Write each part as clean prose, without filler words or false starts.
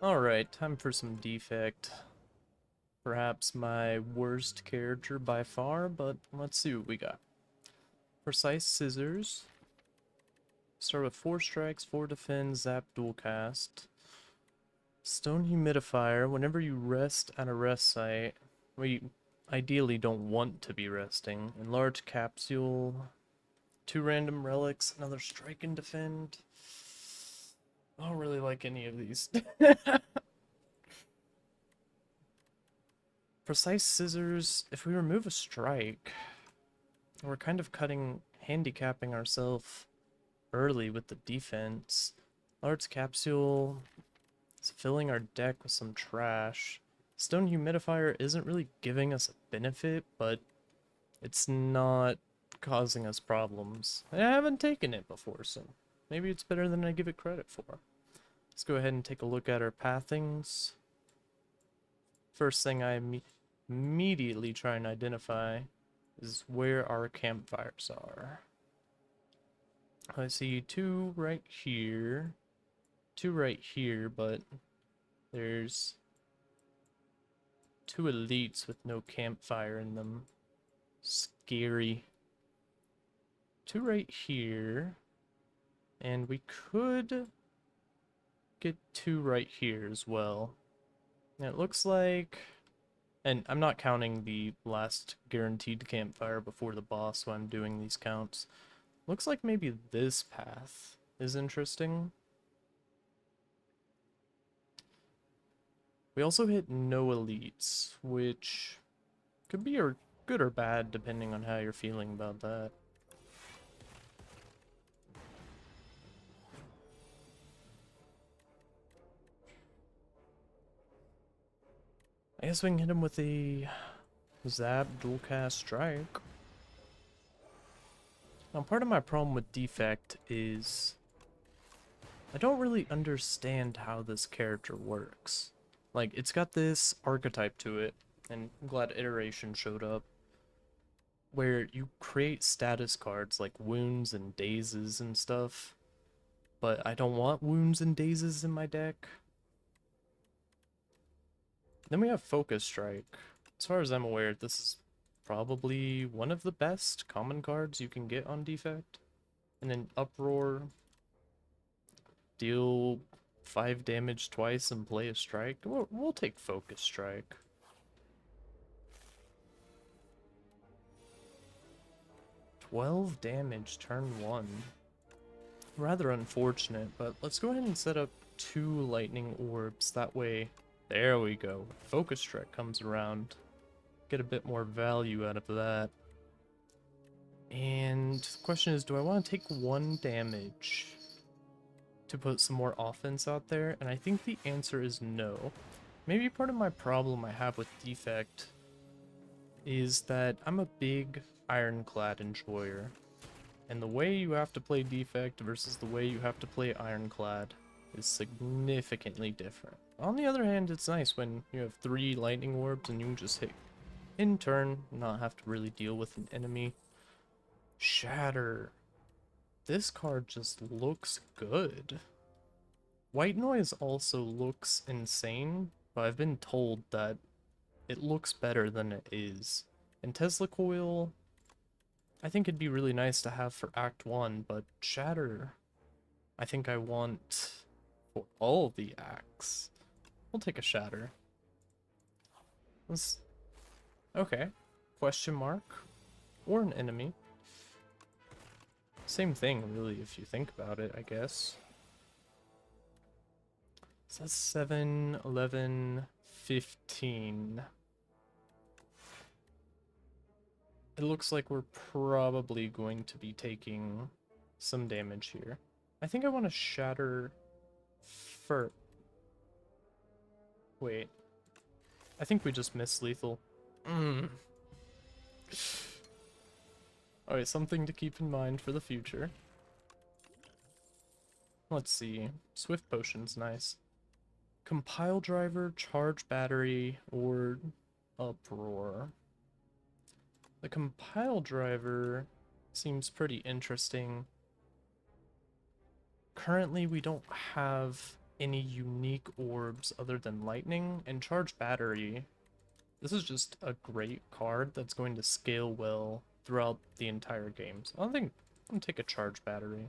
Alright, time for some Defect. Perhaps my worst character by far, but let's see what we got. Precise Scissors. Start with 4 strikes, 4 defend, zap, dual cast. Stone Humidifier. Whenever you rest at a rest site, where you ideally don't want to be resting. Enlarge Capsule. 2 random relics, another strike and defend. I don't really like any of these. Precise Scissors, if we remove a strike, we're kind of handicapping ourselves early with the defense. Large Capsule is filling our deck with some trash. Stone Humidifier isn't really giving us a benefit, but it's not causing us problems. I haven't taken it before, so maybe it's better than I give it credit for. Let's go ahead and take a look at our pathings. First thing I immediately try and identify is where our campfires are. I see 2 right here, 2 right here, but there's 2 elites with no campfire in them. Scary. 2 right here, and we could get 2 right here as well. And it looks like, and I'm not counting the last guaranteed campfire before the boss, so I'm doing these counts. Looks like maybe this path is interesting. We also hit no elites, which could be good or bad depending on how you're feeling about that. I guess we can hit him with a zap dual cast strike. Now part of my problem with Defect is I don't really understand how this character works. Like, it's got this archetype to it, and I'm glad Iteration showed up, where you create status cards like wounds and dazes and stuff, but I don't want wounds and dazes in my deck. Then we have Focus Strike. As far as I'm aware, this is probably one of the best common cards you can get on Defect. And then Uproar, deal 5 damage twice and play a strike. We'll take Focus Strike. "12 damage turn 1. Rather unfortunate, but let's go ahead and set up 2 lightning orbs. That way, there we go. Focus Strike comes around. Get a bit more value out of that. And the question is, do I want to take 1 damage to put some more offense out there? And I think the answer is no. Maybe part of my problem I have with Defect is that I'm a big Ironclad enjoyer. And the way you have to play Defect versus the way you have to play Ironclad is significantly different. On the other hand, it's nice when you have 3 lightning orbs and you can just hit in turn, not have to really deal with an enemy. Shatter. This card just looks good. White Noise also looks insane, but I've been told that it looks better than it is. And Tesla Coil, I think it'd be really nice to have for Act 1, but Shatter, I think I want for all the acts. We'll take a Shatter. Okay. Question mark. Or an enemy. Same thing, really, if you think about it, I guess. So that's 7, 11, 15. It looks like we're probably going to be taking some damage here. I think I want to Shatter first. Wait. I think we just missed lethal. Alright, something to keep in mind for the future. Let's see. Swift Potion's nice. Compile Driver, Charge Battery, or Uproar. The Compile Driver seems pretty interesting. Currently, we don't have any unique orbs other than lightning, and charge battery. This is just a great card that's going to scale well throughout the entire game. So I think I'm gonna take a charge battery.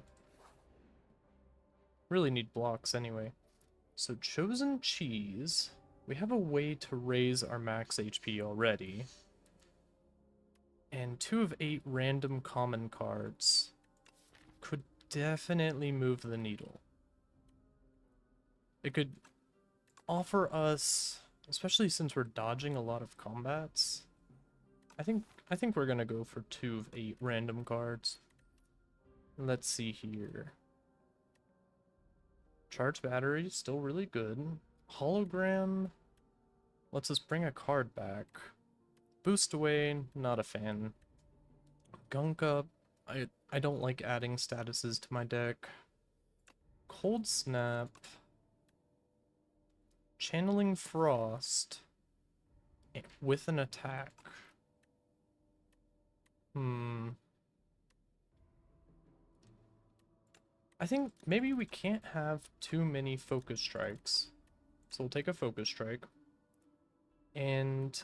Really need blocks anyway. So chosen cheese. We have a way to raise our max HP already. And 2 of 8 random common cards could definitely move the needle. It could offer us, especially since we're dodging a lot of combats. I think we're gonna go for 2 of 8 random cards. Let's see here. Charge battery, still really good. Hologram lets us bring a card back. Boost away, not a fan. Gunk up, I don't like adding statuses to my deck. Cold snap. Channeling frost with an attack. I think maybe we can't have too many focus strikes. So we'll take a focus strike. And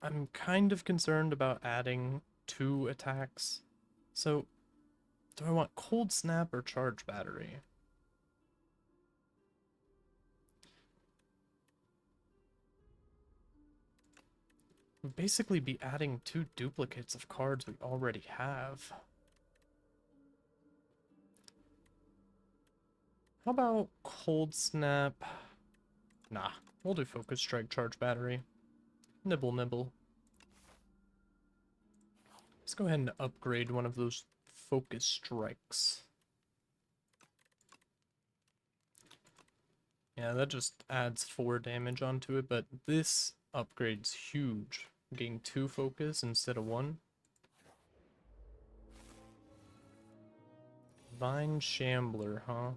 I'm kind of concerned about adding 2 attacks. So do I want cold snap or charge battery? We'd basically be adding 2 duplicates of cards we already have. How about cold snap? Nah, we'll do focus strike, charge battery. Nibble, nibble. Let's go ahead and upgrade one of those focus strikes. Yeah, that just adds 4 damage onto it, but this upgrade's huge. Getting 2 focus instead of 1. Vine Shambler, huh?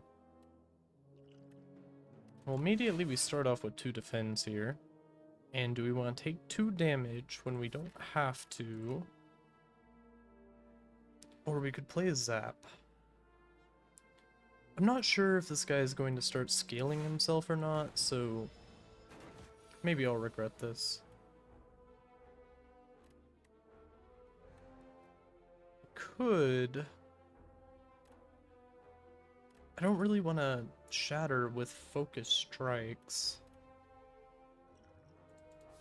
Well, immediately we start off with 2 defense here. And do we want to take 2 damage when we don't have to? Or we could play a zap. I'm not sure if this guy is going to start scaling himself or not, so maybe I'll regret this. I don't really want to shatter with focus strikes.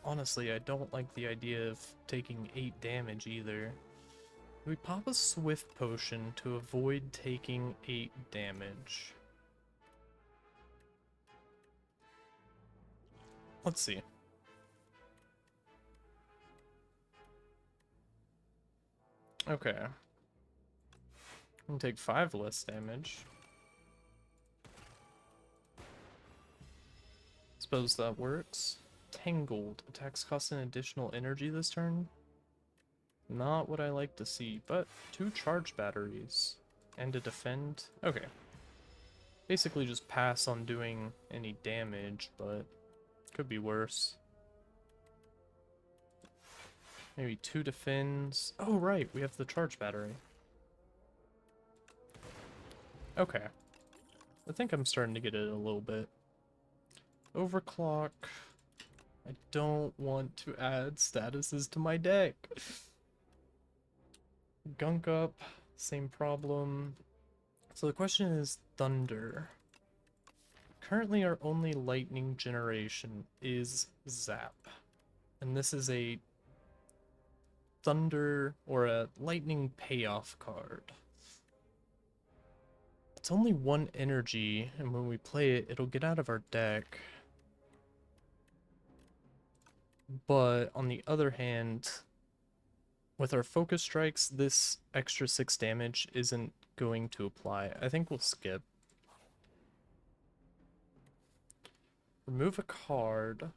Honestly, I don't like the idea of taking 8 damage either. We pop a swift potion to avoid taking 8 damage. Let's see. Okay. We can take 5 less damage. Suppose that works. Tangled. Attacks cost an additional energy this turn. Not what I like to see, but 2 charge batteries. And a defend. Okay. Basically just pass on doing any damage, but could be worse. Maybe 2 defends. Oh, right, we have the charge battery. Okay. I think I'm starting to get it a little bit. Overclock. I don't want to add statuses to my deck. Gunk up, same problem. So the question is thunder. Currently our only lightning generation is Zap. And this is a thunder or a lightning payoff card. It's only 1 energy, and when we play it, it'll get out of our deck. But on the other hand, with our focus strikes, this extra 6 damage isn't going to apply. I think we'll skip. Remove a card,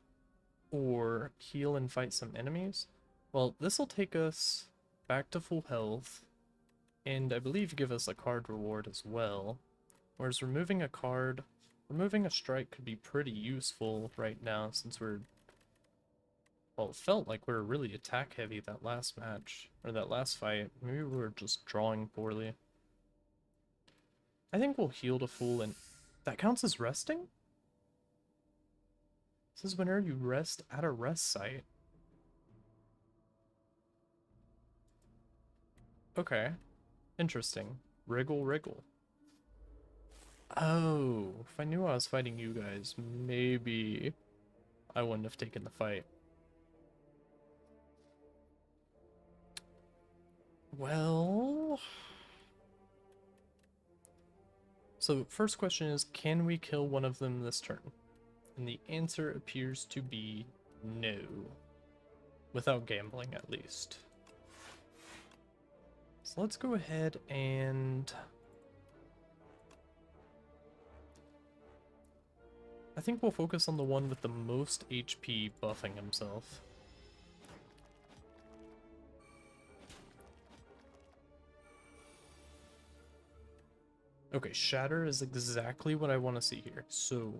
or heal and fight some enemies. Well, this will take us back to full health, and I believe give us a card reward as well. Whereas removing a card, removing a strike could be pretty useful right now since we're... Well, it felt like we were really attack heavy that last match, or that last fight. Maybe we were just drawing poorly. I think we'll heal to full, and That counts as resting? This is whenever you rest at a rest site. Okay. Interesting. Wriggle, wriggle. Oh, if I knew I was fighting you guys, maybe I wouldn't have taken the fight. Well... So, first question is, can we kill one of them this turn? And the answer appears to be no. Without gambling, at least. So let's go ahead and... I think we'll focus on the one with the most HP buffing himself. Okay, Shatter is exactly what I want to see here. So,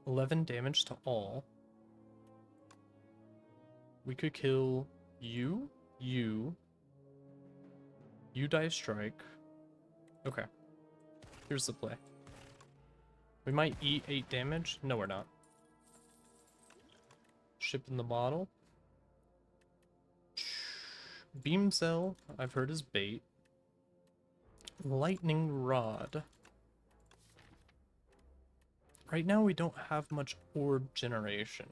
11 damage to all. We could kill you, you die strike. Okay, here's the play. We might eat 8 damage. No, we're not. Ship in the bottle. Beam cell, I've heard is bait. Lightning rod. Right now we don't have much orb generation.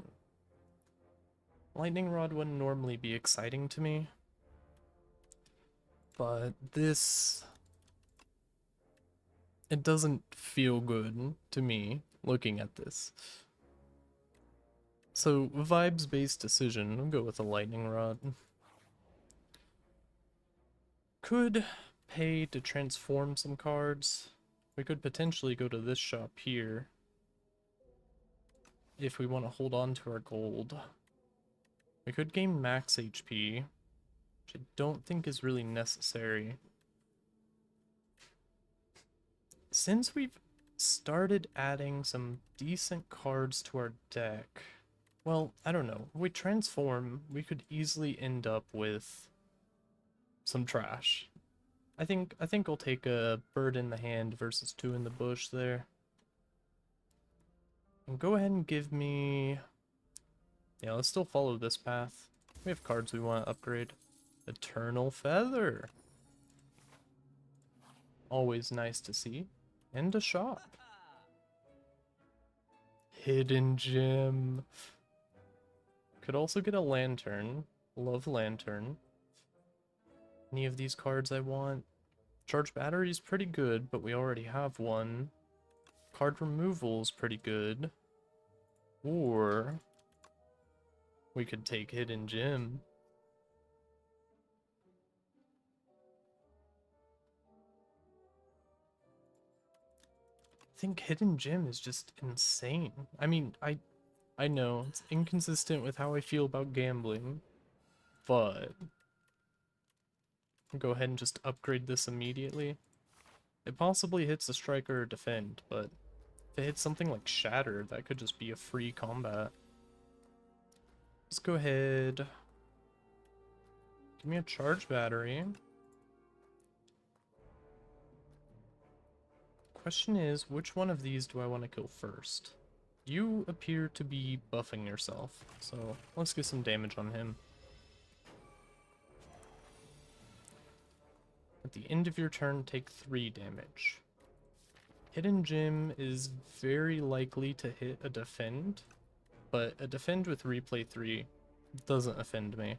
Lightning rod wouldn't normally be exciting to me. But this... It doesn't feel good to me looking at this. So, vibes-based decision, I'll go with a lightning rod. Could pay to transform some cards. We could potentially go to this shop here if we want to hold on to our gold. We could gain max HP, which I don't think is really necessary. Since we've started adding some decent cards to our deck, well, I don't know. If we transform, we could easily end up with some trash. I think I'll take a bird in the hand versus 2 in the bush there. And go ahead and give me... Yeah, let's still follow this path. We have cards we want to upgrade. Eternal Feather. Always nice to see. And a shop. Hidden Gem. Could also get a lantern. Love lantern. Any of these cards I want. Charge battery is pretty good, but we already have one. Card removal is pretty good. Or we could take Hidden Gem. I think Hidden Gem is just insane. I mean, I know it's inconsistent with how I feel about gambling, but I'll go ahead and just upgrade this immediately. It possibly hits a striker or defend, but if it hits something like Shatter, that could just be a free combat. Let's go ahead. Give me a charge battery. Question is, which one of these do I want to kill first? You appear to be buffing yourself, so let's get some damage on him. At the end of your turn, take 3 damage. Hidden Gem is very likely to hit a defend, but a defend with replay 3 doesn't offend me.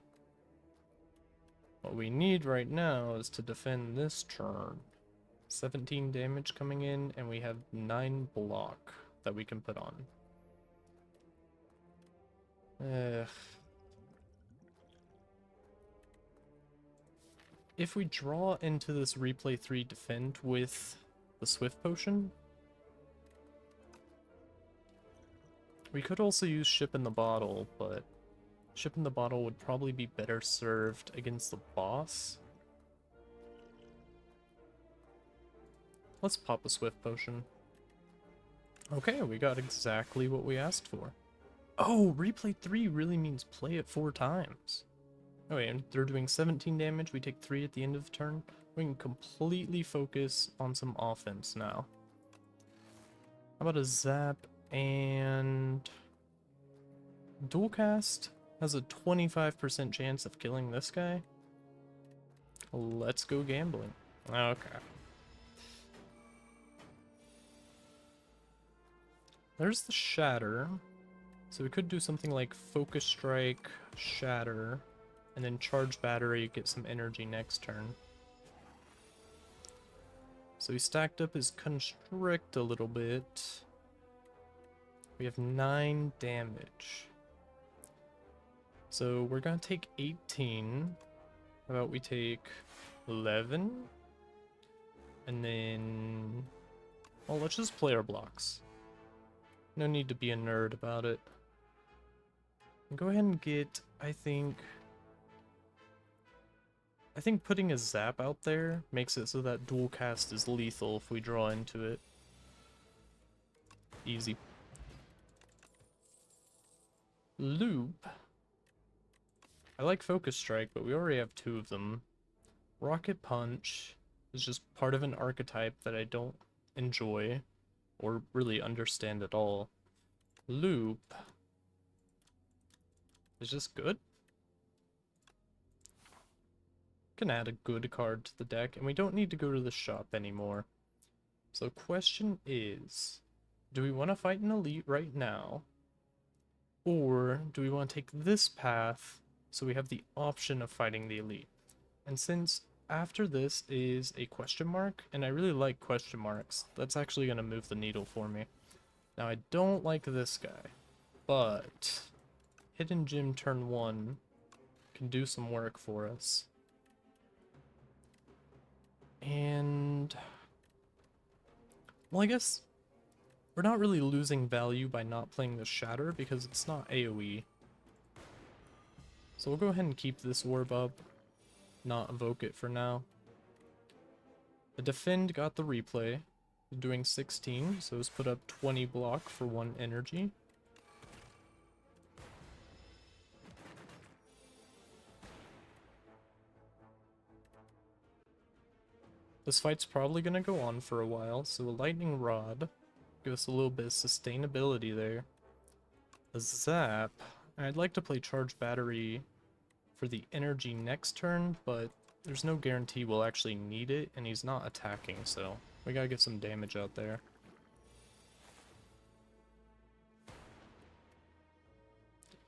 What we need right now is to defend this turn. 17 damage coming in, and we have 9 block that we can put on. If we draw into this replay 3 defend with the Swift Potion, we could also use Ship in the Bottle, but Ship in the Bottle would probably be better served against the boss. Let's pop a Swift Potion. Okay, we got exactly what we asked for. Oh, replay 3 really means play it 4 times. Okay, and they're doing 17 damage, we take 3 at the end of the turn. We can completely focus on some offense now. How about a zap and dual cast has a 25% chance of killing this guy? Let's go gambling. Okay. There's the shatter. So we could do something like focus strike, shatter, and then charge battery, get some energy next turn. So he stacked up his constrict a little bit. We have 9 damage. So we're gonna take 18. How about we take 11? And then... well, let's just play our blocks. No need to be a nerd about it. Go ahead and get, I think putting a zap out there makes it so that dual cast is lethal if we draw into it. Easy. Loop. I like focus strike, but we already have 2 of them. Rocket punch is just part of an archetype that I don't enjoy or really understand at all. Loop is just good. Can add a good card to the deck, and we don't need to go to the shop anymore. So question is, do we want to fight an elite right now? Or do we want to take this path so we have the option of fighting the elite? And since after this is a question mark, and I really like question marks, that's actually going to move the needle for me. Now I don't like this guy, but Hidden Gem turn 1 can do some work for us. And, well, I guess we're not really losing value by not playing the Shatter because it's not AoE. So we'll go ahead and keep this orb up, not evoke it for now. The Defend got the replay, doing 16, so it's put up 20 block for 1 energy. This fight's probably going to go on for a while, so a Lightning Rod, give us a little bit of sustainability there. A Zap, I'd like to play Charge Battery for the energy next turn, but there's no guarantee we'll actually need it, and he's not attacking, so we gotta get some damage out there.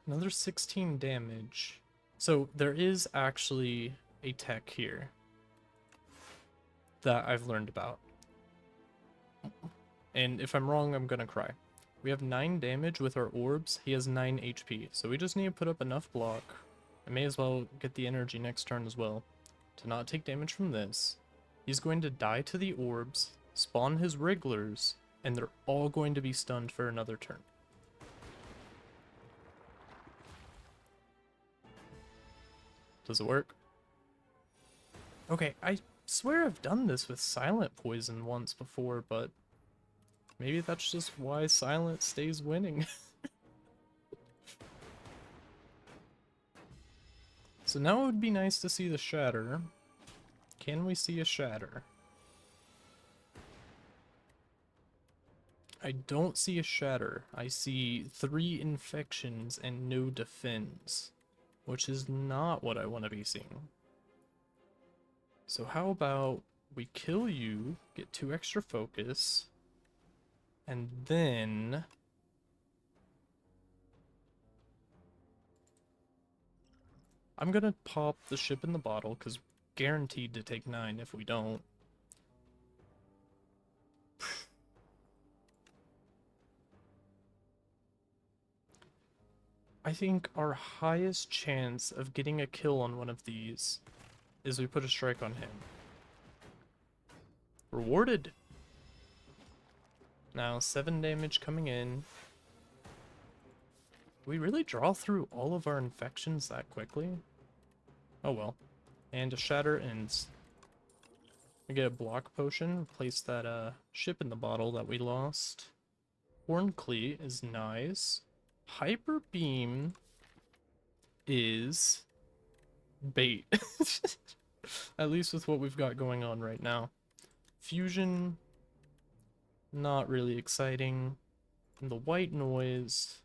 Another 16 damage. So there is actually a tech here that I've learned about. And if I'm wrong, I'm gonna cry. We have 9 damage with our orbs. He has 9 HP. So we just need to put up enough block. I may as well get the energy next turn as well to not take damage from this. He's going to die to the orbs, spawn his wrigglers, and they're all going to be stunned for another turn. Does it work? Okay, I swear I've done this with Silent Poison once before, but maybe that's just why Silent stays winning. So now it would be nice to see the Shatter. Can we see a Shatter? I don't see a Shatter. I see 3 infections and no defense, which is not what I want to be seeing. So how about we kill you, get 2 extra focus, and then I'm gonna pop the ship in the bottle, because guaranteed to take 9 if we don't. I think our highest chance of getting a kill on one of these is we put a strike on him. Rewarded! Now 7 damage coming in. We really draw through all of our infections that quickly? Oh well. And a Shatter ends. We get a block potion, replace that ship in the bottle that we lost. Horn Cleat is nice. Hyper Beam is bait. At least with what we've got going on right now. Fusion Not really exciting. And the white noise,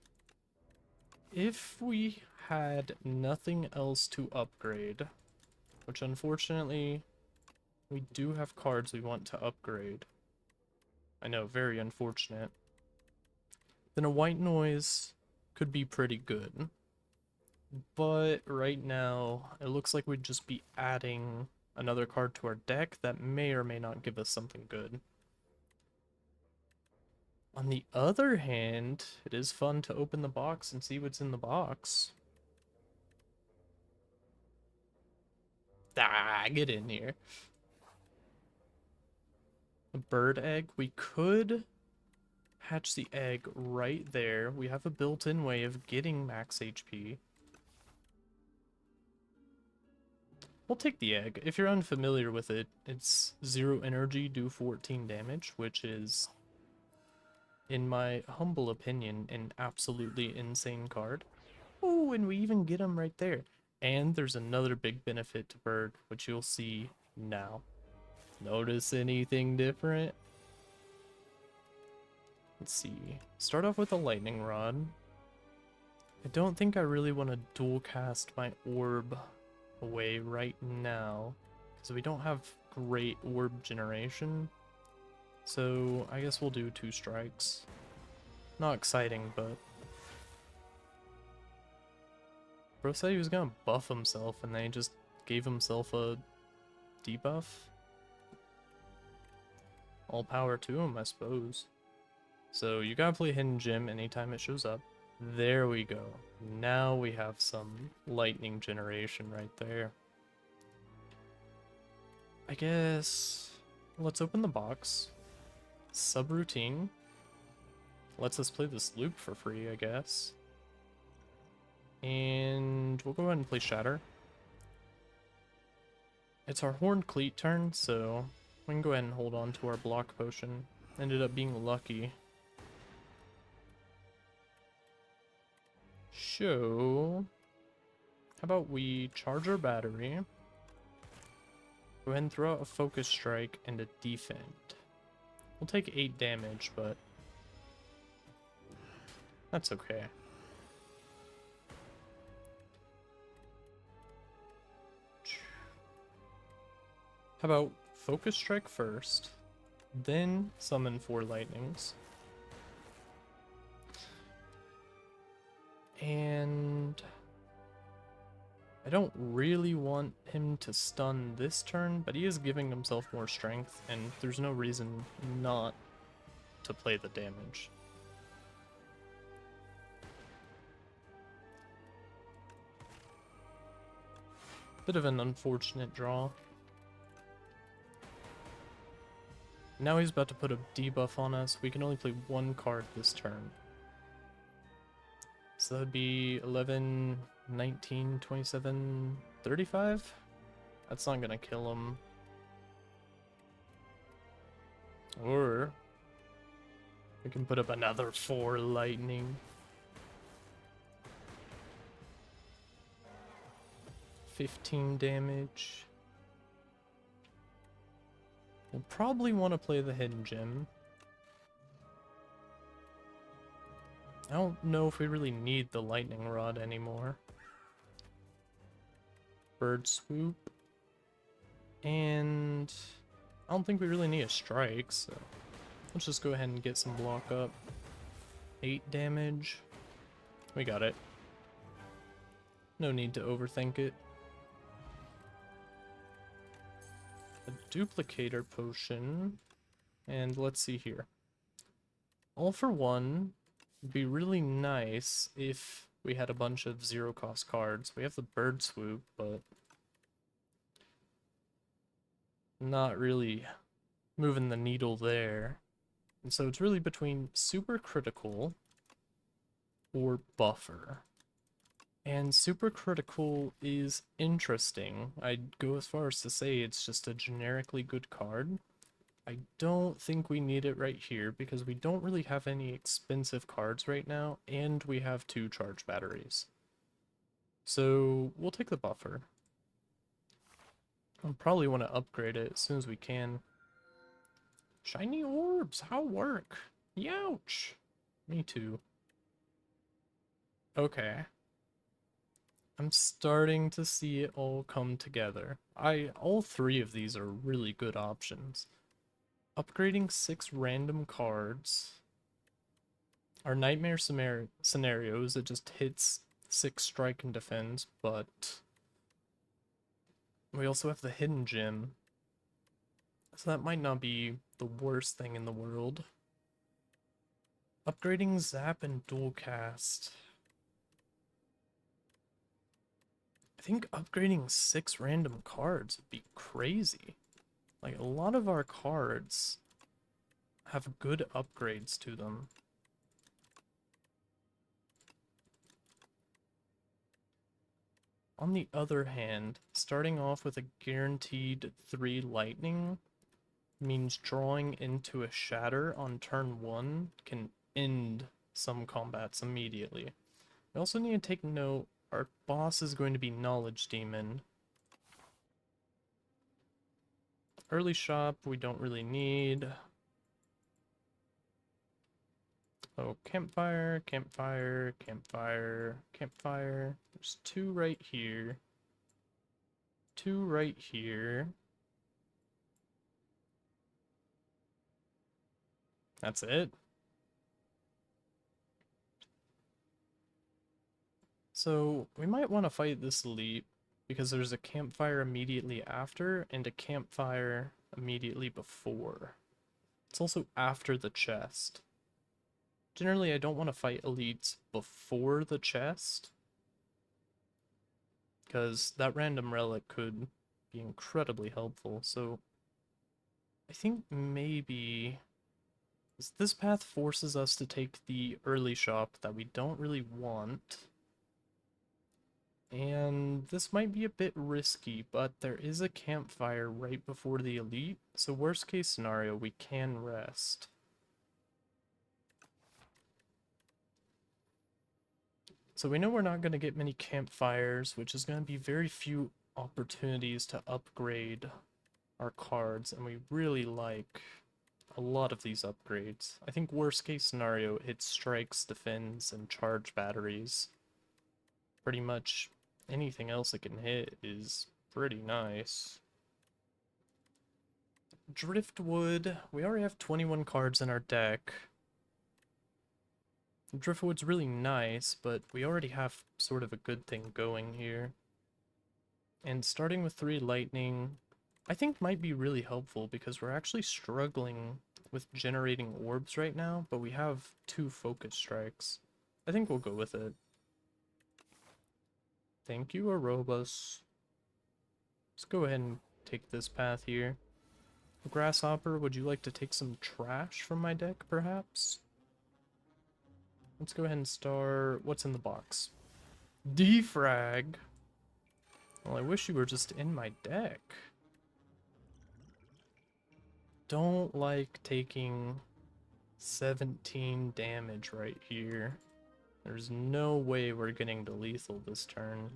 if we had nothing else to upgrade, which unfortunately we do have cards we want to upgrade. I know, very unfortunate. Then a white noise could be pretty good. But right now, it looks like we'd just be adding another card to our deck that may or may not give us something good. On the other hand, it is fun to open the box and see what's in the box. Ah, get in here. A bird egg. We could hatch the egg right there. We have a built-in way of getting max HP. We'll take the egg. If you're unfamiliar with it, it's 0 energy, do 14 damage, which is, in my humble opinion, an absolutely insane card. Oh, and we even get him right there. And there's another big benefit to bird, which you'll see now. Notice anything different? Let's see. Start off with a lightning rod. I don't think I really want to dual cast my orb away right now, because we don't have great orb generation. So I guess we'll do 2 strikes. Not exciting, but bro said he was gonna buff himself and then he just gave himself a debuff. All power to him, I suppose. So you gotta play Hidden Gem anytime it shows up. There we go. Now we have some lightning generation right there. I guess let's open the box. Subroutine. Lets us play this loop for free, I guess. And we'll go ahead and play Shatter. It's our Horned Cleat turn, so we can go ahead and hold on to our block potion. Ended up being lucky. So, how about we charge our battery, go ahead and throw out a focus strike and a defend. We'll take 8 damage, but that's okay. How about focus strike first, then summon 4 lightnings. And I don't really want him to stun this turn, but he is giving himself more strength, and there's no reason not to play the damage. Bit of an unfortunate draw. Now he's about to put a debuff on us. We can only play 1 card this turn. So that would be 11, 19, 27, 35? That's not gonna kill him. Or we can put up another 4 lightning. 15 damage. We'll probably want to play the Hidden Gem. I don't know if we really need the lightning rod anymore. Bird swoop. And I don't think we really need a strike, so let's just go ahead and get some block up. 8 damage. We got it. No need to overthink it. A duplicator potion. And let's see here. All for one. It'd be really nice if we had a bunch of 0 cost cards. We have the bird swoop, but not really moving the needle there. And so it's really between super critical or buffer. And super critical is interesting. I'd go as far as to say it's just a generically good card. I don't think we need it right here because we don't really have any expensive cards right now, and we have 2 charge batteries. So we'll take the buffer. I'll probably want to upgrade it as soon as we can. Shiny orbs, how work? Youch! Me too. Okay. I'm starting to see it all come together. All three of these are really good options. Upgrading 6 random cards. Our nightmare scenarios, it just hits 6 strike and defends, but we also have the hidden gem. So that might not be the worst thing in the world. Upgrading zap and dual cast. I think upgrading 6 random cards would be crazy. Like, a lot of our cards have good upgrades to them. On the other hand, starting off with a guaranteed 3 lightning means drawing into a shatter on turn 1 can end some combats immediately. We also need to take note, our boss is going to be Knowledge Demon. Early shop we don't really need. Oh, campfire, campfire, campfire, campfire. There's 2 right here. 2 right here. That's it. So we might want to fight this elite because there's a campfire immediately after and a campfire immediately before. It's also after the chest. Generally, I don't want to fight elites before the chest because that random relic could be incredibly helpful. So I think maybe this path forces us to take the early shop that we don't really want. And this might be a bit risky, but there is a campfire right before the elite, so worst case scenario, we can rest. So we know we're not going to get many campfires, which is going to be very few opportunities to upgrade our cards, and we really like a lot of these upgrades. I think worst case scenario, it strikes, defends, and charge batteries. Pretty much anything else it can hit is pretty nice. Driftwood, we already have 21 cards in our deck. Driftwood's really nice, but we already have sort of a good thing going here. And starting with 3 lightning, I think might be really helpful because we're actually struggling with generating orbs right now, but we have 2 focus strikes. I think we'll go with it. Thank you, Arobus. Let's go ahead and take this path here. Grasshopper, would you like to take some trash from my deck, perhaps? Let's go ahead and start... What's in the box? Defrag! Well, I wish you were just in my deck. Don't like taking 17 damage right here. There's no way we're getting to lethal this turn.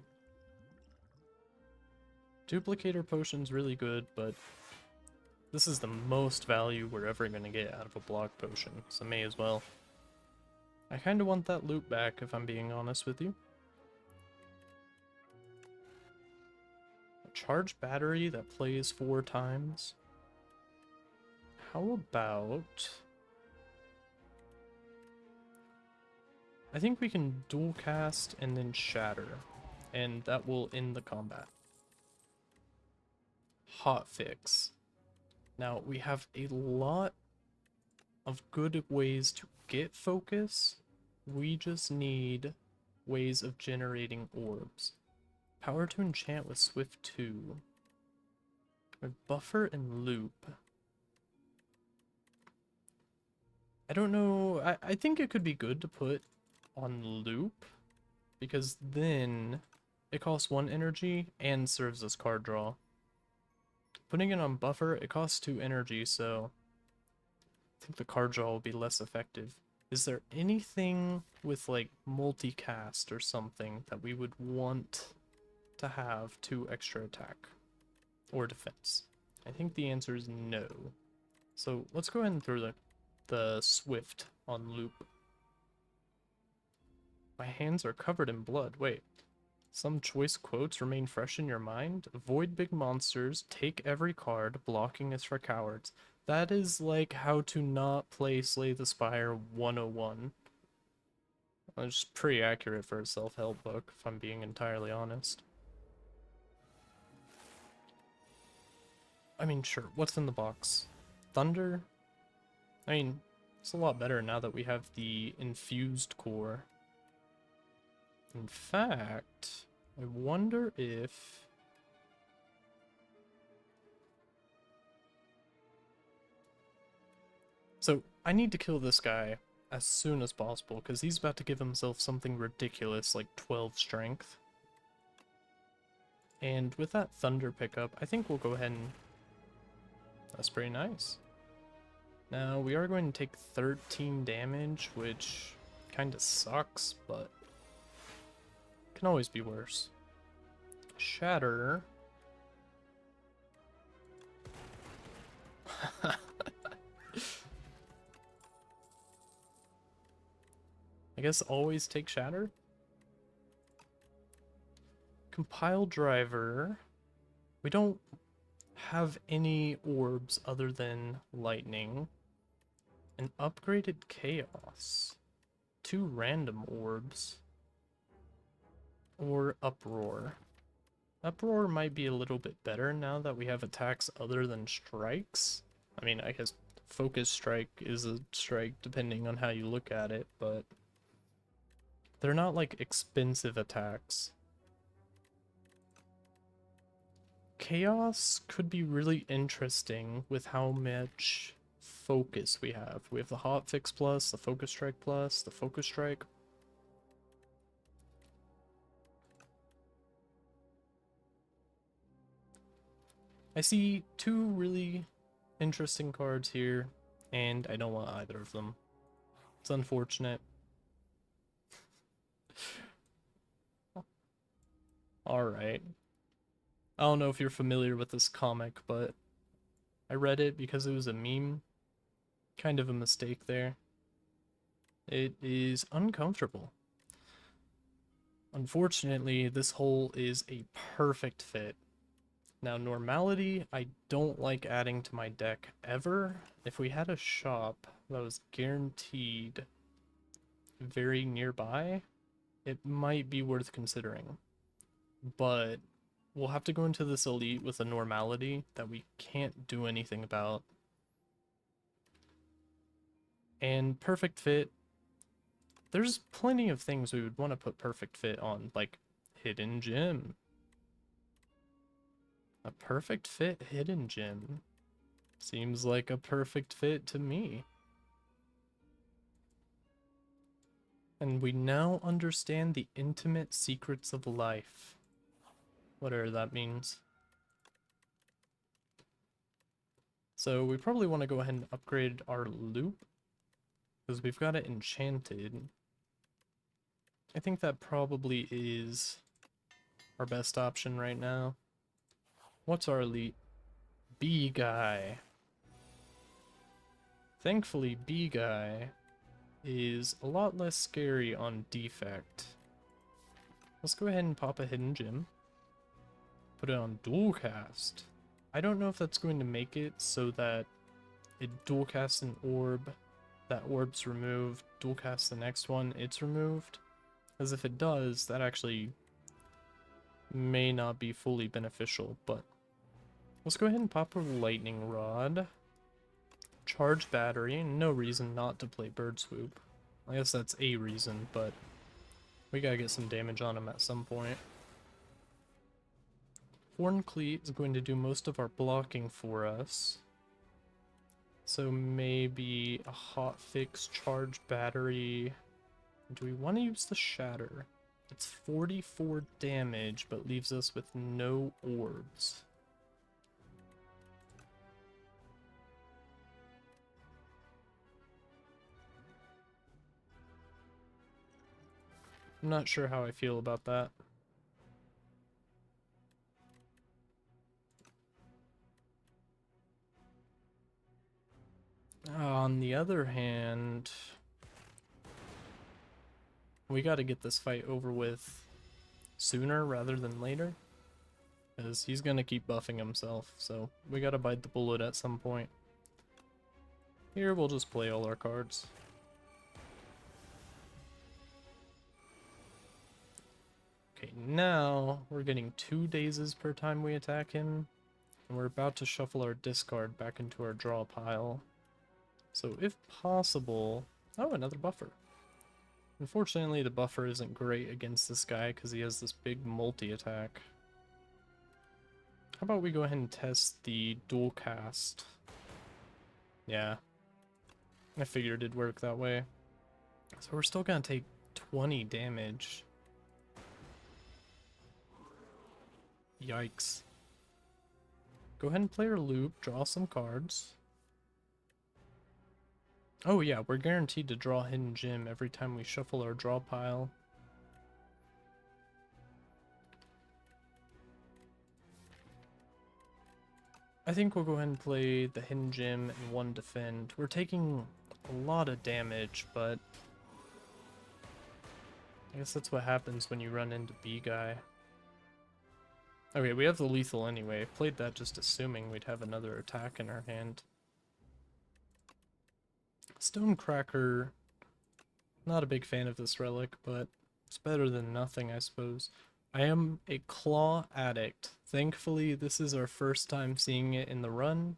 Duplicator potion's really good, but this is the most value we're ever going to get out of a block potion, so may as well. I kind of want that loot back, if I'm being honest with you. A charged battery that plays 4 times. How about... I think we can dual cast and then shatter, and that will end the combat. Hotfix. Now, we have a lot of good ways to get focus. We just need ways of generating orbs. Power to enchant with Swift 2. With Buffer and Loop. I don't know, I think it could be good to put on Loop, because then it costs 1 energy and serves as card draw. Putting it on Buffer, it costs 2 energy, so I think the card draw will be less effective. Is there anything with like multicast or something that we would want to have 2 extra attack or defense? I think the answer is no. So let's go ahead and throw the Swift on loop. My hands are covered in blood. Wait. Some choice quotes remain fresh in your mind. Avoid big monsters. Take every card. Blocking is for cowards. That is like how to not play Slay the Spire 101. It's pretty accurate for a self-help book, if I'm being entirely honest. I mean, sure, what's in the box? Thunder? I mean, it's a lot better now that we have the infused core. In fact, I wonder if... So, I need to kill this guy as soon as possible, because he's about to give himself something ridiculous like 12 strength. And with that thunder pickup, I think we'll go ahead and... That's pretty nice. Now, we are going to take 13 damage, which kind of sucks, but can always be worse. Shatter. I guess always take Shatter. Compile driver. We don't have any orbs other than lightning. An upgraded chaos. 2 random orbs. Or uproar. Uproar might be a little bit better now that we have attacks other than strikes. I mean, I guess focus strike is a strike depending on how you look at it, but they're not like expensive attacks. Chaos could be really interesting with how much focus we have. We have the hotfix plus, the focus strike plus, the focus strike. I see 2 really interesting cards here, and I don't want either of them. It's unfortunate. Alright. I don't know if you're familiar with this comic, but I read it because it was a meme. Kind of a mistake there. It is uncomfortable. Unfortunately, this hole is a perfect fit. Now, normality, I don't like adding to my deck ever. If we had a shop that was guaranteed very nearby, it might be worth considering. But we'll have to go into this elite with a normality that we can't do anything about. And perfect fit, there's plenty of things we would want to put perfect fit on, like hidden gem. A perfect fit hidden gem. Seems like a perfect fit to me. And we now understand the intimate secrets of life. Whatever that means. So we probably want to go ahead and upgrade our loop, because we've got it enchanted. I think that probably is our best option right now. What's our elite? B guy. Thankfully, B guy is a lot less scary on defect. Let's go ahead and pop a hidden gem. Put it on dual cast. I don't know if that's going to make it so that it dual casts an orb, that orb's removed, dual casts the next one, it's removed. As if it does, that actually may not be fully beneficial, but let's go ahead and pop a lightning rod. Charge battery, no reason not to play bird swoop. I guess that's a reason, but we gotta get some damage on him at some point. Horn Cleat is going to do most of our blocking for us. So maybe a hotfix, charge battery. Do we want to use the shatter? It's 44 damage, but leaves us with no orbs. I'm not sure how I feel about that. On the other hand, we got to get this fight over with sooner rather than later, because he's going to keep buffing himself, so we got to bite the bullet at some point. Here, we'll just play all our cards. Okay, now we're getting 2 dazes per time we attack him, and we're about to shuffle our discard back into our draw pile. So if possible... Oh, another buffer. Unfortunately, the buffer isn't great against this guy because he has this big multi-attack. How about we go ahead and test the dual cast? Yeah. I figured it'd work that way. So we're still gonna take 20 damage. Yikes. Go ahead and play our loop, draw some cards. Oh yeah, we're guaranteed to draw Hidden Gem every time we shuffle our draw pile. I think we'll go ahead and play the Hidden Gem and 1 defend. We're taking a lot of damage, but I guess that's what happens when you run into B-Guy. Okay, we have the lethal anyway. Played that just assuming we'd have another attack in our hand. Stonecracker, not a big fan of this relic, but it's better than nothing, I suppose. I am a claw addict. Thankfully, this is our first time seeing it in the run,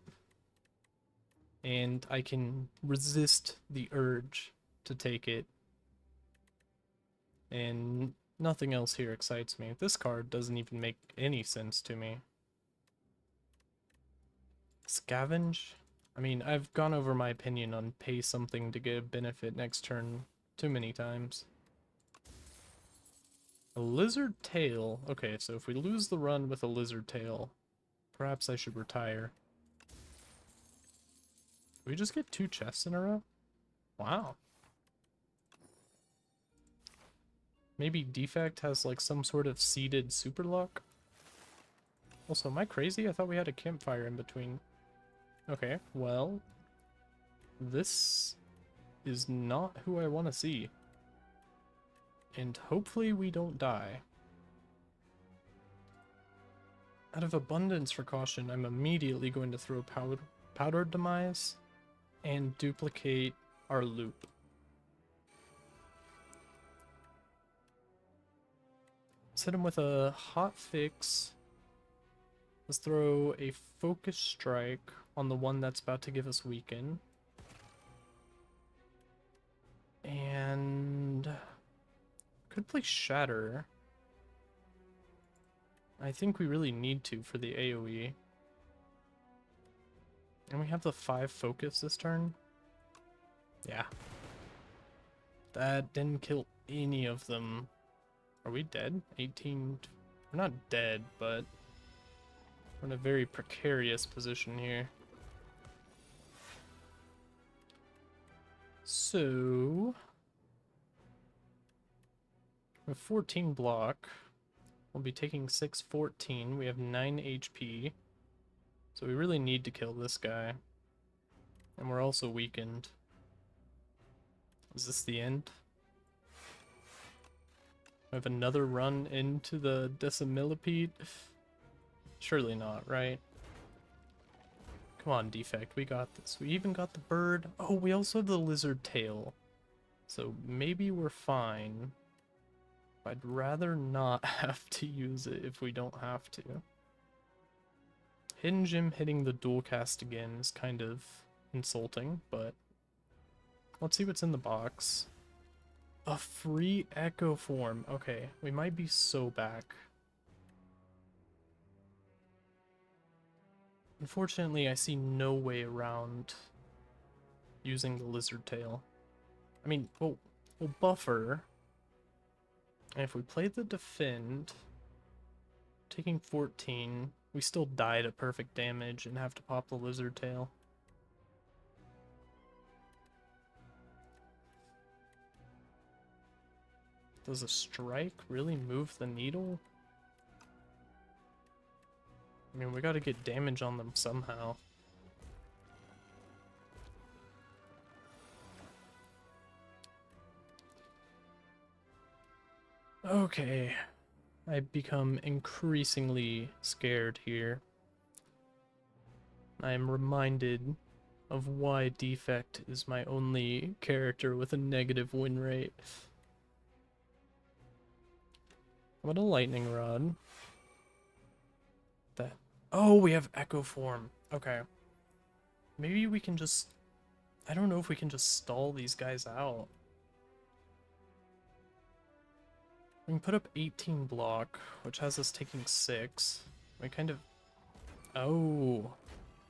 and I can resist the urge to take it. And nothing else here excites me. This card doesn't even make any sense to me. Scavenge? I mean, I've gone over my opinion on pay something to get a benefit next turn too many times. A lizard tail. Okay, so if we lose the run with a lizard tail, perhaps I should retire. Did we just get 2 chests in a row? Wow. Maybe Defect has like some sort of seeded super luck? Also, am I crazy? I thought we had a campfire in between. Okay, well, this is not who I want to see. And hopefully we don't die. Out of abundance for caution, I'm immediately going to throw Powdered Demise and duplicate our loop. Let's hit him with a hot fix. Let's throw a focus strike on the one that's about to give us weaken. And could play Shatter. I think we really need to for the AoE. And we have the 5 focus this turn. Yeah. That didn't kill any of them. Are we dead? 18... We're not dead, but we're in a very precarious position here. So... we have 14 block. We'll be taking 6-14. We have 9 HP. So we really need to kill this guy. And we're also weakened. Is this the end? We have another run into the Decimillipede? Surely not, right? Come on, Defect, we got this. We even got the bird. Oh, we also have the lizard tail. So maybe we're fine. I'd rather not have to use it if we don't have to. Hidden Gem hitting the dual cast again is kind of insulting, but let's see what's in the box. A free Echo Form. Okay, we might be so back. Unfortunately, I see no way around using the lizard tail. I mean, we'll buffer. And if we play the defend, taking 14, we still died at perfect damage and have to pop the lizard tail. Does a strike really move the needle? I mean, we gotta get damage on them somehow. Okay, I become increasingly scared here. I am reminded of why Defect is my only character with a negative win rate. What a lightning rod. That. Oh, we have Echo Form. Okay. Maybe we can just... I don't know if we can just stall these guys out. We can put up 18 block, which has us taking 6. We kind of... Oh.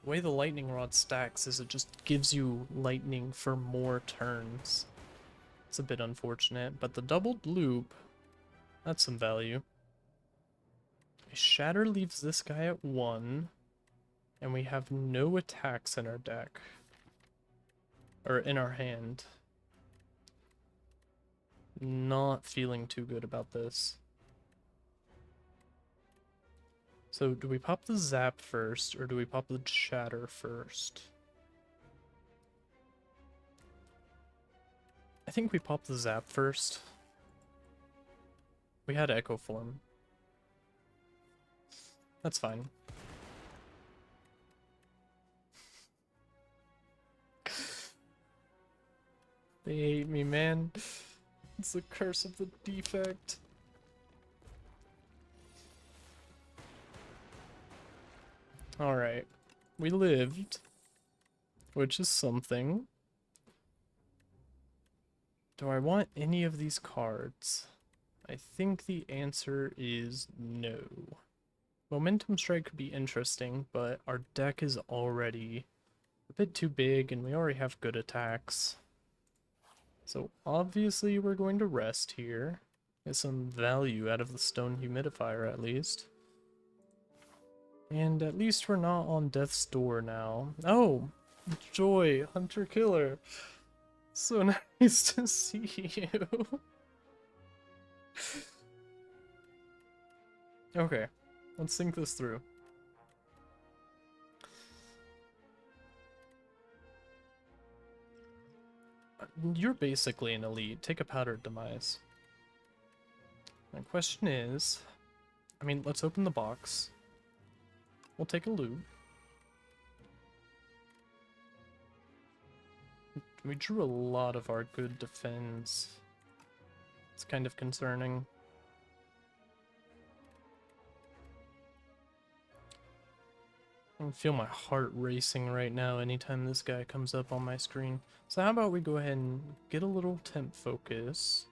The way the lightning rod stacks is it just gives you lightning for more turns. It's a bit unfortunate, but the doubled loop, that's some value. A shatter leaves this guy at 1, and we have no attacks in our deck. Or in our hand. Not feeling too good about this. So do we pop the zap first, or do we pop the shatter first? I think we pop the zap first. We had Echo Form. That's fine. They hate me, man. It's the curse of the Defect. Alright. We lived. Which is something. Do I want any of these cards? I think the answer is no. Momentum Strike could be interesting, but our deck is already a bit too big and we already have good attacks. So obviously we're going to rest here. Get some value out of the Stone Humidifier at least. And at least we're not on death's door now. Oh! Joy! Hunter Killer! So nice to see you! Okay, let's think this through. You're basically an elite. Take a Powdered Demise. My question is... I mean, let's open the box. We'll take a loot. We drew a lot of our good defense. It's kind of concerning. I can feel my heart racing right now anytime this guy comes up on my screen. So how about we go ahead and get a little temp focus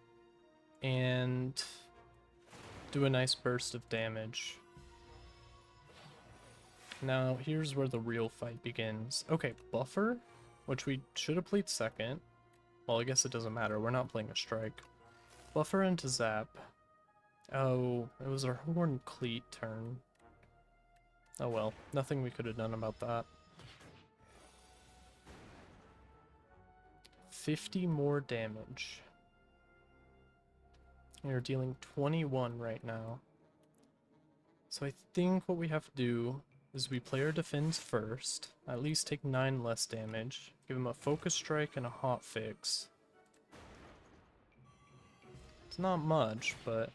and do a nice burst of damage. Now here's where the real fight begins. Okay, buffer, which we should have played second. Well, I guess it doesn't matter, we're not playing a strike. Buffer into zap. Oh, it was our Horn Cleat turn. Oh well, nothing we could have done about that. 50 more damage. You're dealing 21 right now. So I think what we have to do is we play our defense first, at least take 9 less damage, give him a focus strike and a hot fix. It's not much, but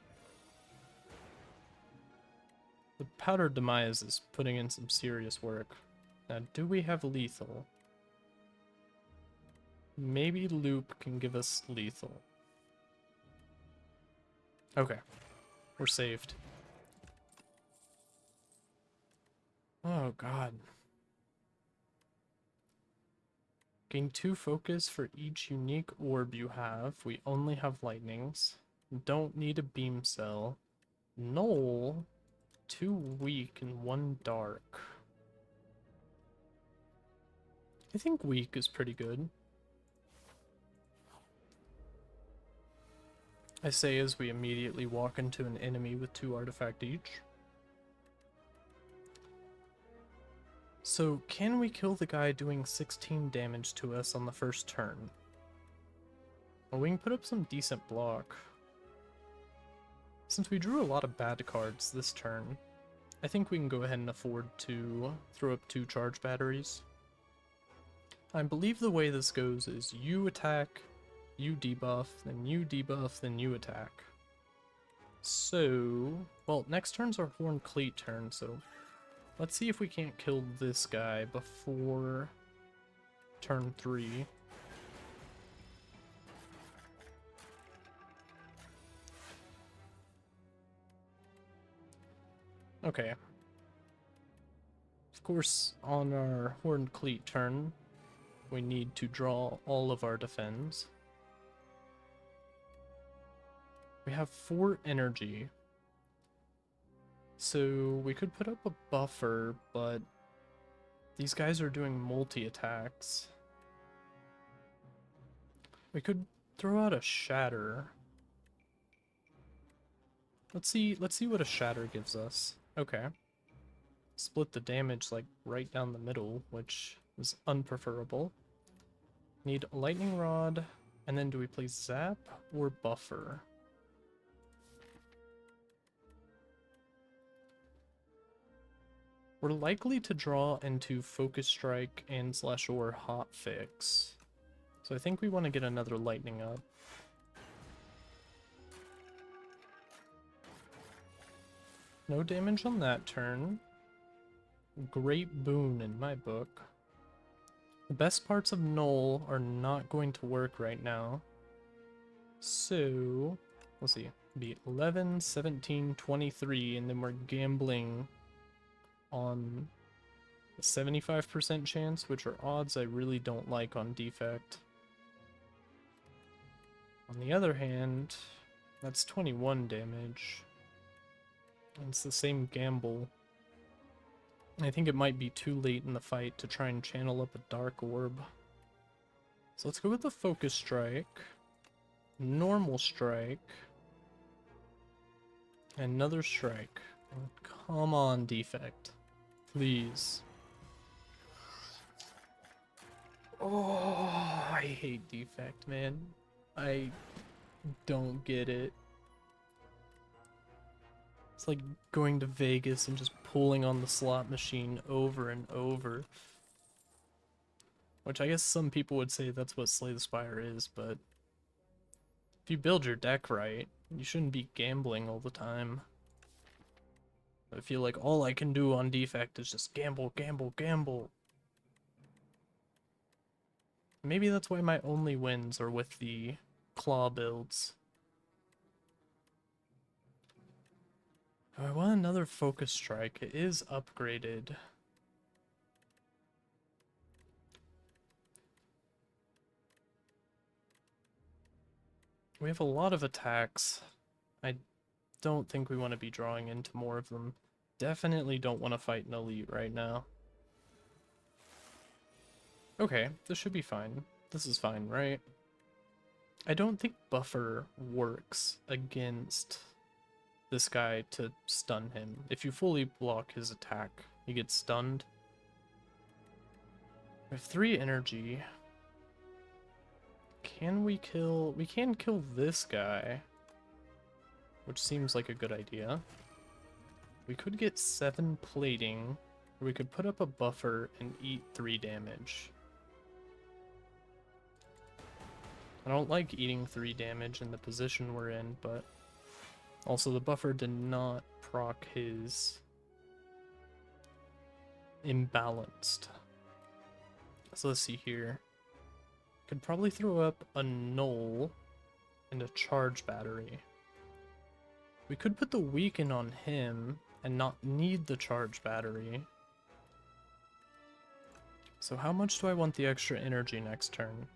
the Powdered Demise is putting in some serious work. Now, do we have lethal? Maybe Loop can give us lethal. Okay, we're saved. Oh god. Gain 2 focus for each unique orb you have. We only have lightnings. Don't need a beam cell. Null. 2 weak and 1 dark. I think weak is pretty good. I say as we immediately walk into an enemy with 2 artifact each. So, can we kill the guy doing 16 damage to us on the first turn? Well, we can put up some decent block. Since we drew a lot of bad cards this turn, I think we can go ahead and afford to throw up 2 charge batteries. I believe the way this goes is you attack, you debuff, then you debuff, then you attack. So, well, next turn's our Horned Cleat turn, so let's see if we can't kill this guy before turn 3. Okay. Of course, on our Horned Cleat turn, we need to draw all of our defends. We have 4 energy. So we could put up a buffer, but these guys are doing multi-attacks. We could throw out a shatter. Let's see what a shatter gives us. Okay. Split the damage like right down the middle, which is unpreferable. Need a lightning rod, and then do we play zap or buffer? We're likely to draw into Focus Strike and /or Hotfix. So I think we want to get another lightning up. No damage on that turn. Great boon in my book. The best parts of Null are not going to work right now. So, let's see. It'll be 11, 17, 23, and then we're gambling on a 75% chance, which are odds I really don't like on Defect. On the other hand, that's 21 damage. And it's the same gamble. I think it might be too late in the fight to try and channel up a Dark Orb. So let's go with the Focus Strike, Normal Strike, another Strike. And come on, Defect. Please. Oh, I hate Defect, man. I don't get it. It's like going to Vegas and just pulling on the slot machine over and over. Which I guess some people would say that's what Slay the Spire is, but if you build your deck right, you shouldn't be gambling all the time. I feel like all I can do on Defect is just gamble, gamble, gamble. Maybe that's why my only wins are with the claw builds. I want another Focus Strike. It is upgraded. We have a lot of attacks. I don't think we want to be drawing into more of them. Definitely don't want to fight an elite right now. Okay, this should be fine. This is fine, right? I don't think buffer works against this guy to stun him. If you fully block his attack, he gets stunned. We have 3 energy. Can we kill... We can kill this guy, which seems like a good idea. We could get 7 plating, or we could put up a buffer and eat 3 damage. I don't like eating 3 damage in the position we're in, but also the buffer did not proc his imbalanced. So let's see here. Could probably throw up a null and a charge battery. We could put the weaken on him and not need the charge battery. So how much do I want the extra energy next turn?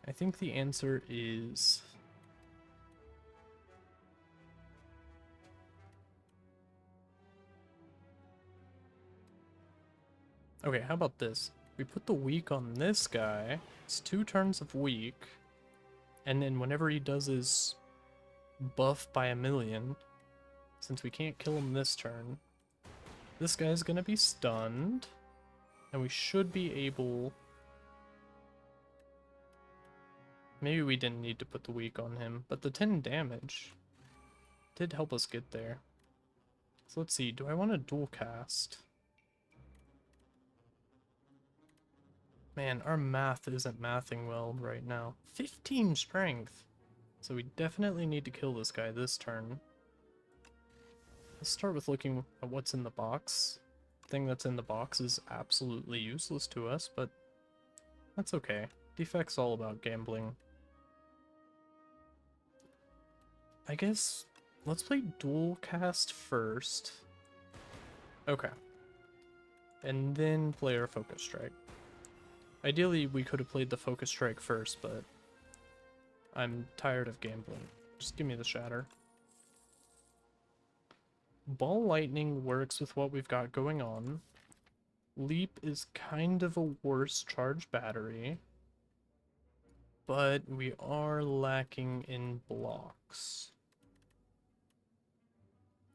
I think the answer is... Okay, how about this? We put the weak on this guy. It's 2 turns of weak. And then whenever he does his buff by 1,000,000, since we can't kill him this turn, this guy's gonna be stunned. And we should be able... Maybe we didn't need to put the weak on him, but the 10 damage did help us get there. So let's see, do I want to dual cast? Man, our math isn't mathing well right now. 15 strength. So we definitely need to kill this guy this turn. Let's start with looking at what's in the box. The thing that's in the box is absolutely useless to us, but that's okay. Defect's all about gambling. I guess let's play dual cast first. Okay. And then play our focus strike. Ideally, we could have played the focus strike first, but I'm tired of gambling. Just give me the shatter. Ball lightning works with what we've got going on. Leap is kind of a worse charge battery, but we are lacking in blocks.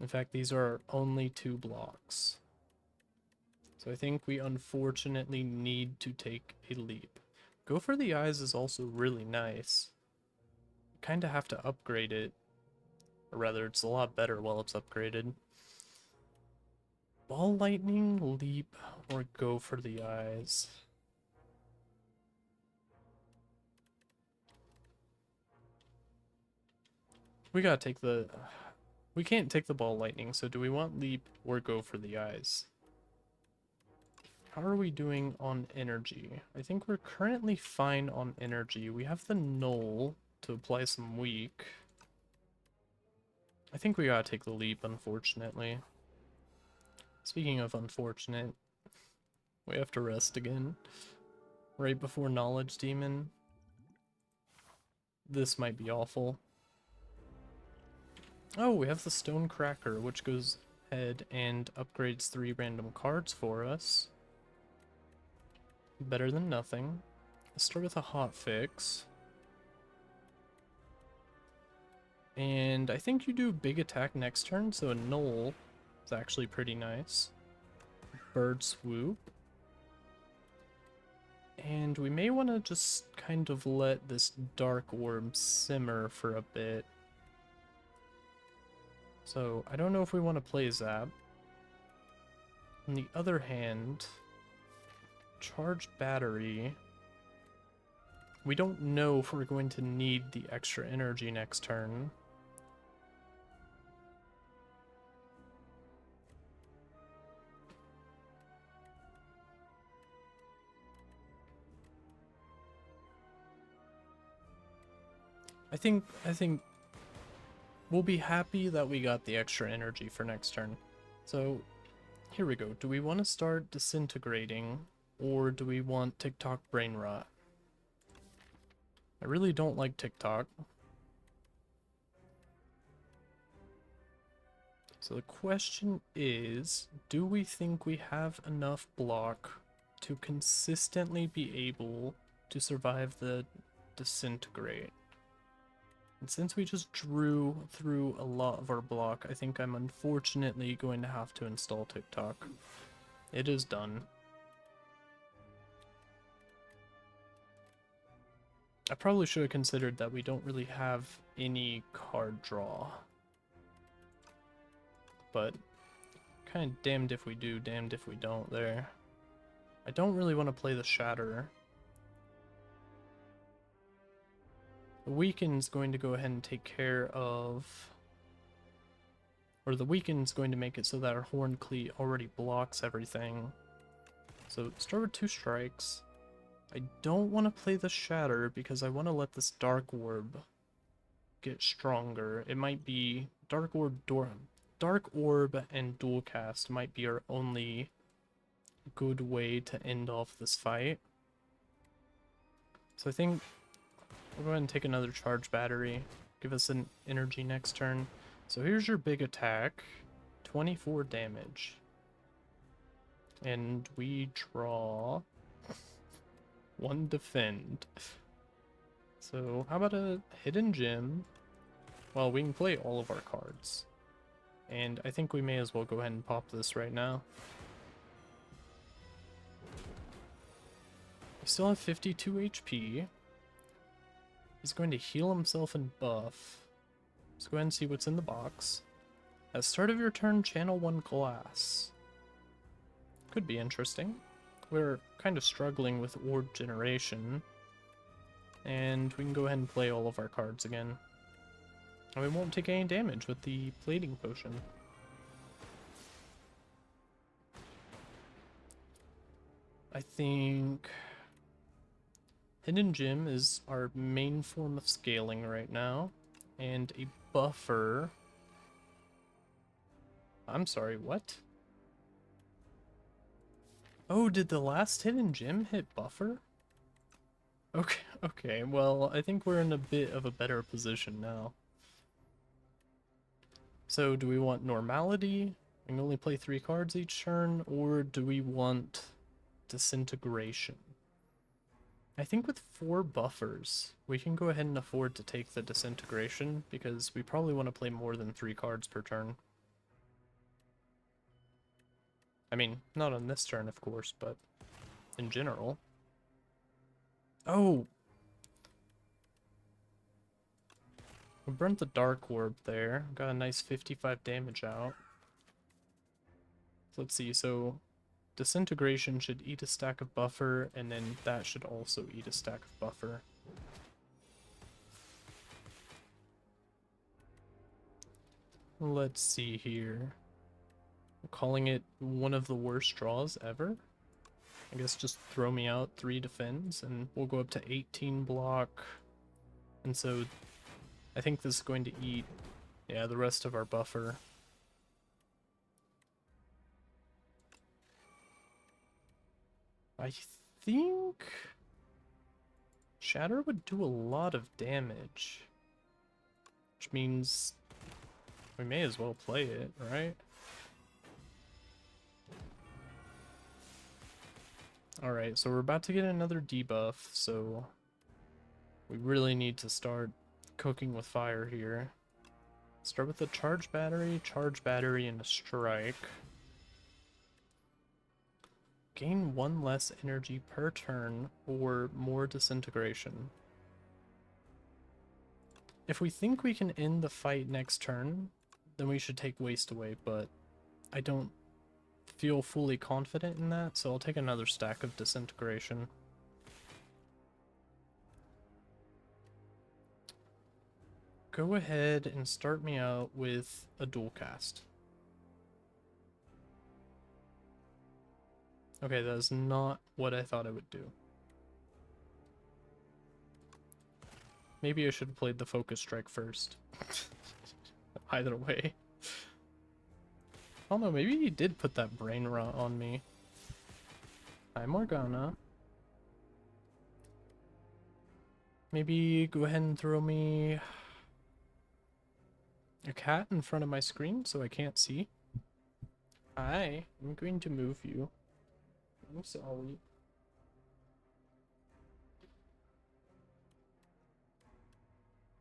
In fact, these are our only 2 blocks. So I think we unfortunately need to take a leap. Go for the eyes is also really nice. Kind of have to upgrade it. Or rather, it's a lot better while it's upgraded. Ball lightning, leap, or go for the eyes. We gotta take the... We can't take the ball lightning, so do we want leap or go for the eyes? How are we doing on energy? I think we're currently fine on energy. We have the null to apply some weak. I think we gotta take the leap, unfortunately. Speaking of unfortunate, we have to rest again. Right before Knowledge Demon. This might be awful. Oh, we have the Stone Cracker, which goes ahead and upgrades 3 random cards for us. Better than nothing. Let's start with a hot fix. And I think you do big attack next turn, so a null is actually pretty nice. Bird swoop. And we may want to just kind of let this dark orb simmer for a bit. So I don't know if we want to play Zap. On the other hand, charge battery. We don't know if we're going to need the extra energy next turn. I think we'll be happy that we got the extra energy for next turn. So here we go. Do we want to start disintegrating, or do we want TikTok brainrot? I really don't like TikTok. So the question is, do we think we have enough block to consistently be able to survive the disintegrate? And since we just drew through a lot of our block, I think I'm unfortunately going to have to install TikTok. It is done. I probably should have considered that we don't really have any card draw. But kind of damned if we do, damned if we don't there. I don't really want to play the Shatter. The Weaken's going to go ahead and take care of... Or the Weaken's going to make it so that our Horned Cleat already blocks everything. So start with 2 strikes. I don't want to play the Shatter because I want to let this Dark Orb get stronger. It might be Dark Orb and Dual Cast might be our only good way to end off this fight. So I think we'll go ahead and take another charge battery. Give us an energy next turn. So here's your big attack. 24 damage. And we draw 1 defend. So how about a hidden gem? Well, we can play all of our cards. And I think we may as well go ahead and pop this right now. We still have 52 HP. He's going to heal himself and buff. Let's go ahead and see what's in the box. At the start of your turn, channel 1 glass. Could be interesting. We're kind of struggling with orb generation. And we can go ahead and play all of our cards again. And we won't take any damage with the plating potion. I think Hidden Gem is our main form of scaling right now. And a buffer. I'm sorry, what? Oh, did the last Hidden Gem hit buffer? Okay, well, I think we're in a bit of a better position now. So, do we want normality? We can only play 3 cards each turn, or do we want disintegration? I think with 4 buffers, we can go ahead and afford to take the disintegration, because we probably want to play more than 3 cards per turn. I mean, not on this turn, of course, but in general. Oh! We burnt the Dark Orb there. Got a nice 55 damage out. Let's see, so disintegration should eat a stack of buffer, and then that should also eat a stack of buffer. Let's see here. I'm calling it one of the worst draws ever. I guess just throw me out 3 defends, and we'll go up to 18 block. And so I think this is going to eat, yeah, the rest of our buffer. I think Shatter would do a lot of damage, which means we may as well play it, right? Alright, so we're about to get another debuff, so we really need to start cooking with fire here. Start with a charge battery, and a strike. Gain 1 less energy per turn or more disintegration. If we think we can end the fight next turn, then we should take waste away, but I don't feel fully confident in that, so I'll take another stack of disintegration. Go ahead and start me out with a dual cast. Okay, that is not what I thought I would do. Maybe I should have played the focus strike first. Either way. Oh no, maybe he did put that brainrot on me. Hi, Morgana. Maybe go ahead and throw me a cat in front of my screen so I can't see. Hi, I'm going to move you. I'm sorry.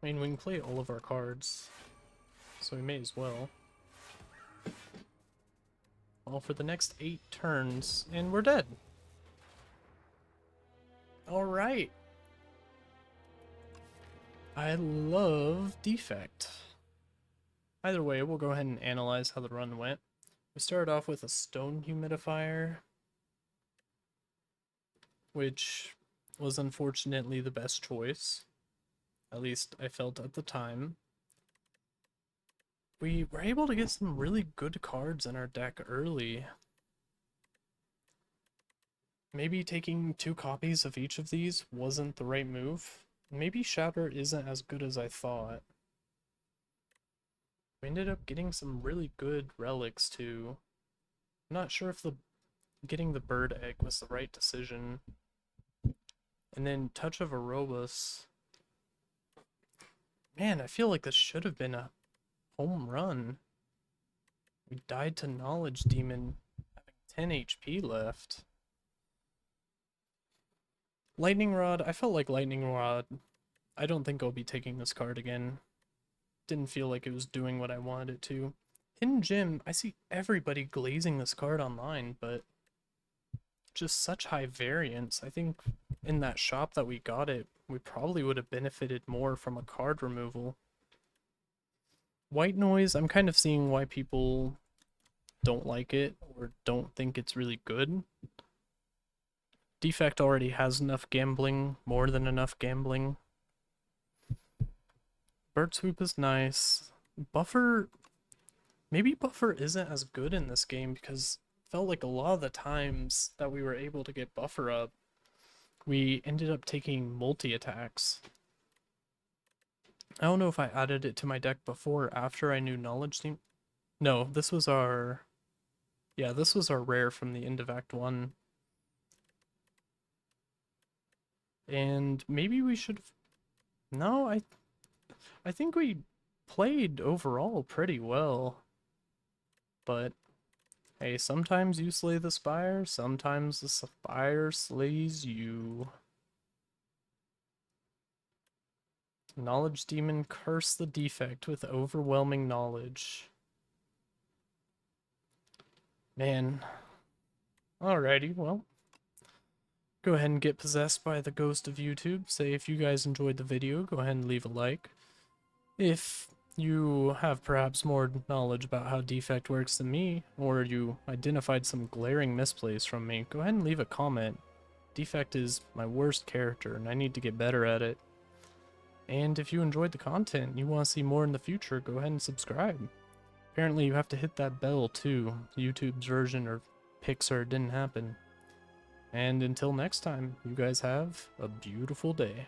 I mean, we can play all of our cards, so we may as well. Well, for the next 8 turns, and we're dead. Alright. I love Defect. Either way, we'll go ahead and analyze how the run went. We started off with a stone humidifier, which was unfortunately the best choice. At least I felt at the time. We were able to get some really good cards in our deck early. Maybe taking 2 copies of each of these wasn't the right move. Maybe Shatter isn't as good as I thought. We ended up getting some really good relics too. I'm not sure if getting the bird egg was the right decision. And then Touch of Aerobus. Man, I feel like this should have been a home run. We died to Knowledge Demon having 10 HP left. Lightning Rod, I felt like Lightning Rod. I don't think I'll be taking this card again. Didn't feel like it was doing what I wanted it to. Hidden Gem, I see everybody glazing this card online, but just such high variance. I think in that shop that we got it, we probably would have benefited more from a card removal. White Noise, I'm kind of seeing why people don't like it or don't think it's really good. Defect already has enough gambling, more than enough gambling. Bird Swoop is nice. Buffer, maybe Buffer isn't as good in this game because it felt like a lot of the times that we were able to get Buffer up, we ended up taking multi-attacks. I don't know if I added it to my deck before or after I knew Knowledge Team. No, this was our... Yeah, this was our rare from the end of Act 1. And maybe we should... No, I think we played overall pretty well. But, hey, sometimes you slay the Spire, sometimes the Spire slays you. Knowledge Demon, curse the defect with overwhelming knowledge. Man. Alrighty, well. Go ahead and get possessed by the ghost of YouTube. Say if you guys enjoyed the video, go ahead and leave a like. If you have perhaps more knowledge about how Defect works than me, or you identified some glaring misplays from me, go ahead and leave a comment. Defect is my worst character, and I need to get better at it. And if you enjoyed the content and you want to see more in the future, go ahead and subscribe. Apparently you have to hit that bell too. YouTube's version or Pixar didn't happen. And until next time, you guys have a beautiful day.